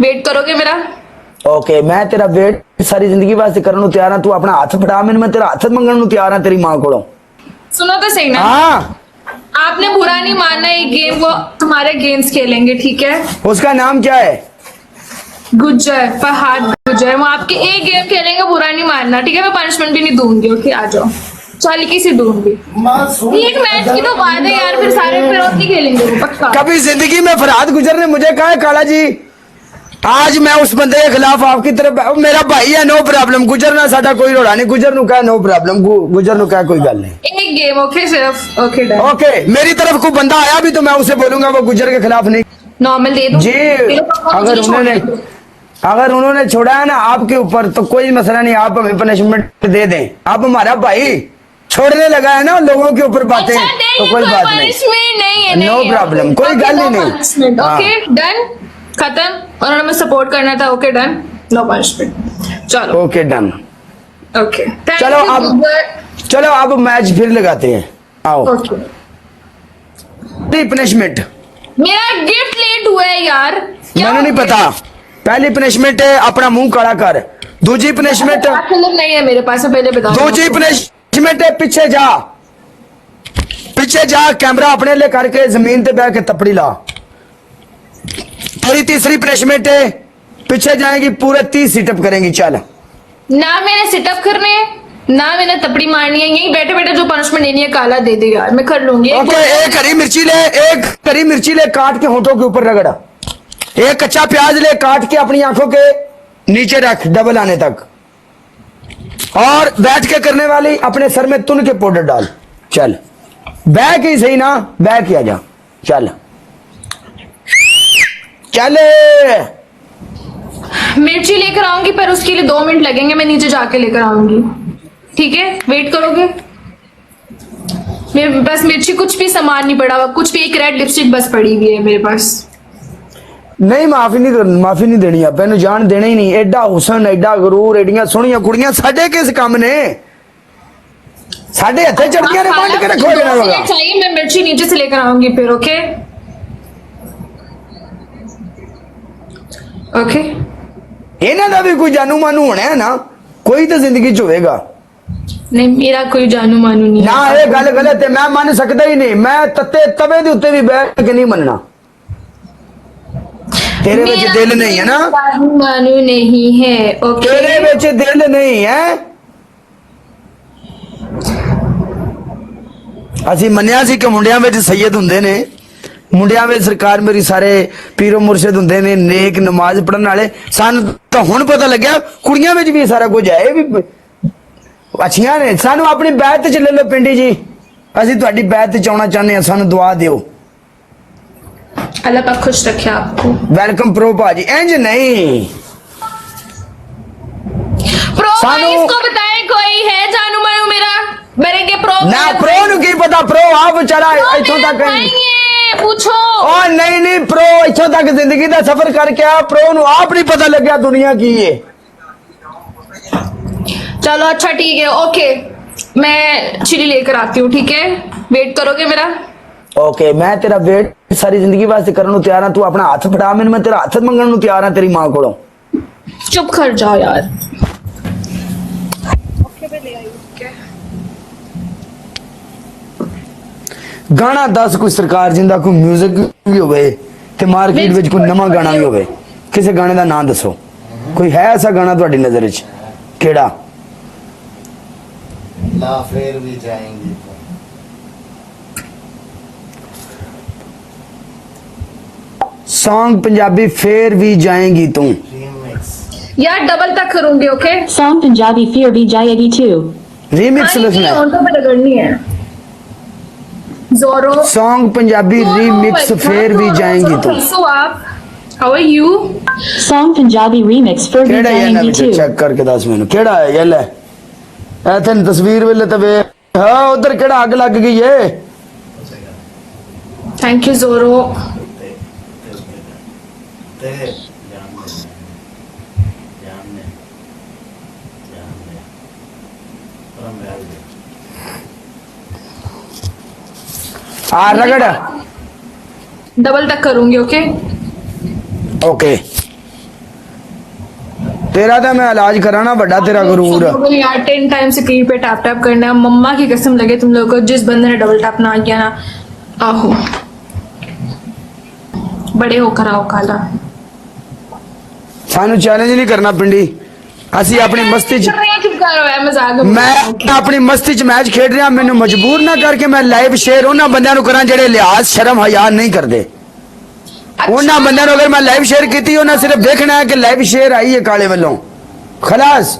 Wait करोगे मेरा? Okay मैं तेरा वेट सारी जिंदगी वास्ते करन ਨੂੰ ਤਿਆਰ ਹਾਂ ਤੂੰ ਆਪਣਾ ਹੱਥ ਫੜਾ ਮੈਨੂੰ मैं तेरा हथ मंगण ਨੂੰ ਤਿਆਰ ਹਾਂ तेरी मां ਕੋਲੋं। सुनो तो सही ना, हाँ आपने बुरा नहीं मानना, ये गेम वो तुम्हारे गेम्स खेलेंगे, ठीक है? उसका नाम क्या है? गुज्जर, फहद गुज्जर, वो आपके एक गेम खेलेंगे, बुरा नहीं मानना, ठीक है? मैं पनिशमेंट भी नहीं दूंगी, ओके? आ जाओ, चल किसी दूंगी। एक मैच की तो बात है यार, फिर सारे फिर और नहीं खेलेंगे वो, पक्का। कभी जिंदगी में फरहाद गुजर ने मुझे कहा है काला जी आज मैं उस बंदे के खिलाफ आपकी तरफ, मेरा भाई है, नो प्रॉब्लम, गुजर ना साडा कोई रोड़ा नहीं, गुजर नु कहा नो प्रॉब्लम, गुजर नु कहा कोई गल नहीं। एक गेम, ओके? सिर्फ ओके, डन। ओके मेरी तरफ कोई बंदा आया भी तो मैं उसे बोलूंगा वो गुजर के खिलाफ नहीं। नॉर्मल दे दूं जी अगर उन्होंने छोड़ा है ना आपके ऊपर तो कोई मसला नहीं, आप हमें पनिशमेंट दे दें। आप हमारा भाई छोड़ने लगा है ना लोगों के ऊपर बातें, तो कोई बात नहीं, नो प्रॉब्लम, कोई गल ही नहीं। ओके डन, खत्म। उन्होंने मैं सपोर्ट करना था, ओके डन, नो पनिशमेंट, चलो ओके डन। ओके चलो अब मैच फिर लगाते हैं, आओ। ओके पनिशमेंट मेरा गिफ्ट लेट हुआ है यार, मैंने नहीं पता। पहली पनिशमेंट है अपना मुंह काला कर, दूसरी पनिशमेंट नहीं है मेरे पास, पहले बता। दूसरी पनिशमेंट है पीछे जा कैमरा अपने लिए करके जमीन पे बैठ के तपड़ी ला। तेरी तीसरी पनिशमेंट है पीछे जाएगी पूरे 30 सिटअप करेंगी। चल ना मैंने सिटअप करने ना मैंने तपड़ी मारनी है, यही बैठे बैठे जो पनिशमेंट देनी है काला दे दे यार, मैं कर लूंगी। ओके एक हरी मिर्ची ले काट के होठों के ऊपर रगड़ा, एक कच्चा प्याज ले काट के अपनी आंखों के नीचे रख डबल आने तक, और बैठ के करने वाली अपने सर में तुन के पाउडर डाल। चल बैक ही सही ना, बैक ही आ जा। चल चल मिर्ची लेकर आऊंगी पर उसके लिए 2 मिनट लगेंगे, मैं नीचे जाके लेकर आऊंगी, ठीक है? वेट करोगे? मेरे पास मिर्ची कुछ भी सामान नहीं पड़ा हुआ, कुछ भी, एक रेड लिपस्टिक बस पड़ी हुई है मेरे पास। नहीं माफी नहीं देनी, आप इन्हें जान देना ही नहीं। एडा हुसन एडा गरूर एडियां सोहनिया कुड़ियां साडे किस काम ने, साडे हथे चढ़ियां ने बांट के रखो देना होगा। चाहिए मैं मिर्ची नीचे से लेकर आऊंगी फिर, ओके? ओके इन्हां दा भी कोई जानू मानू होना है ना, कोई तो जिंदगी च होएगा। नहीं मेरा कोई जानू मानू नहीं ना, ये गल गलत है, मैं मान सकता ही नहीं, मैं तत्ते तवे दे उत्ते भी बैठ के नहीं मनना। तेरे विच दिल नहीं है ना, मानू नहीं है, ओके? तेरे विच दिल नहीं है। ਅਸੀਂ ਮੰਨਿਆ ਸੀ ਕਿ ਮੁੰਡਿਆਂ ਵਿੱਚ ਸੈयद ਹੁੰਦੇ ਨੇ, ਮੁੰਡਿਆਂ ਵਿੱਚ ਸਰਕਾਰ ਮੇਰੀ ਸਾਰੇ ਪੀਰੋ ਮੁਰਸ਼ਿਦ ਹੁੰਦੇ ਨੇ, ਨੇਕ ਨਮਾਜ਼ ਪੜਨ ਵਾਲੇ। ਸਾਨੂੰ ਤਾਂ ਹੁਣ ਪਤਾ ਲੱਗਿਆ ਕੁੜੀਆਂ ਵਿੱਚ ਵੀ ਸਾਰਾ ਕੁਝ ਹੈ, ਇਹ ਵੀ ਅੱਛੀਆਂ ਨੇ। ਸਾਨੂੰ ਆਪਣੀ ਬੈਤ ਚ ਲੈ ਲਓ ਪਿੰਡੀ ਜੀ, ਅਸੀਂ ਤੁਹਾਡੀ ਬੈਤ ਚ ਆਉਣਾ ਚਾਹੁੰਦੇ ਹਾਂ, ਸਾਨੂੰ ਦੁਆ ਦਿਓ। अल्लाह पाक खुश रखे आपको। वेलकम प्रो भाजी। इंज नहीं प्रो भाई इसको बताएं कोई है जानू मानू मेरा, मेरे के प्रो ना, प्रो नु की पता, प्रो आप बेचारा इथों तक पूछो। ओ नहीं प्रो इथों तक जिंदगी दा सफर करके आ, प्रो नु आप नहीं पता लग्या दुनिया की है। चलो अच्छा ठीक है, ओके मैं चिली लेकर आती हूँ, ठीक है? वेट करोगे मेरा? ओके मैं तेरा वेट सारी जिंदगी वास्ते करन ਨੂੰ ਤਿਆਰ ਹਾਂ, ਤੂੰ ਆਪਣਾ ਹੱਥ ਫੜਾ ਮੈਨੂੰ, मैं तेरा हथ मंगण ਨੂੰ ਤਿਆਰ ਹਾਂ तेरी मां ਕੋਲੋਂ। चुप कर जाओ यार। ओके पे ले आई, ओके? गाना 10 कोई सरकार जिंदा कोई म्यूजिक भी होवे ते मार्केट ਵਿੱਚ कोई नवा गाना भी होवे, किसी गाने ਦਾ नाम दसो, कोई है ऐसा गाना ਤੁਹਾਡੀ नजर ਵਿੱਚ ਕਿਹੜਾ? ला फिर भी जाएंगे सॉन्ग पंजाबी फिर भी जाएगी तू, यार डबल तक करूंगी, okay? Song Punjabi Fear Bhi Jayegi too. Remix लिखना है। तो पे करनी है जोरो सॉन्ग पंजाबी रीमिक्स फिर भी जाएंगी तू। सो आप how are you? Song Punjabi Remix Fear Bhi केड़ा है ना Jayegi too. चेक करके दस मैनू केड़ा है ये ले एथन तस्वीर वेले तवे हां उधर केड़ा आग लग गई है। थैंक यू जोरो। आ रगड़ डबल तक करूंगी, ओके? ओके तेरा तो मैं इलाज कराना बड़ा तेरा गुरूर सब लोगों ने यार 10 टाइम स्क्रीन पे टैप टैप करना है। मम्मा की कसम लगे तुम लोगों को, जिस बंदे ने डबल टैप ना किया ना, आहो बड़े होकर आओ काला। सानू चैलेंज नहीं करना पिंडी, ਅਸੀਂ ਆਪਣੀ ਮਸਤੀ ਚ चुप करो यार, मजाक ਮੈਂ ਆਪਣੀ ਮਸਤੀ ਚ ਮੈਚ ਖੇਡ ਰਿਹਾ, ਮੈਨੂੰ ਮਜਬੂਰ ਨਾ ਕਰਕੇ ਮੈਂ ਲਾਈਵ ਸ਼ੇਅਰ ਉਹਨਾਂ ਬੰਦਿਆਂ ਨੂੰ ਕਰਾਂ ਜਿਹੜੇ ਲਿਹਾਜ਼ ਸ਼ਰਮ ਹਯਾ ਨਹੀਂ ਕਰਦੇ। ਉਹਨਾਂ ਬੰਦਿਆਂ ਨੂੰ ਅਗਰ ਮੈਂ ਲਾਈਵ ਸ਼ੇਅਰ ਕੀਤੀ, ਉਹਨਾਂ ਸਿਰਫ ਦੇਖਣਾ ਹੈ ਕਿ ਲਾਈਵ ਸ਼ੇਅਰ ਆਈ ਹੈ ਕਾਲੇ ਵੱਲੋਂ, ਖਲਾਸ।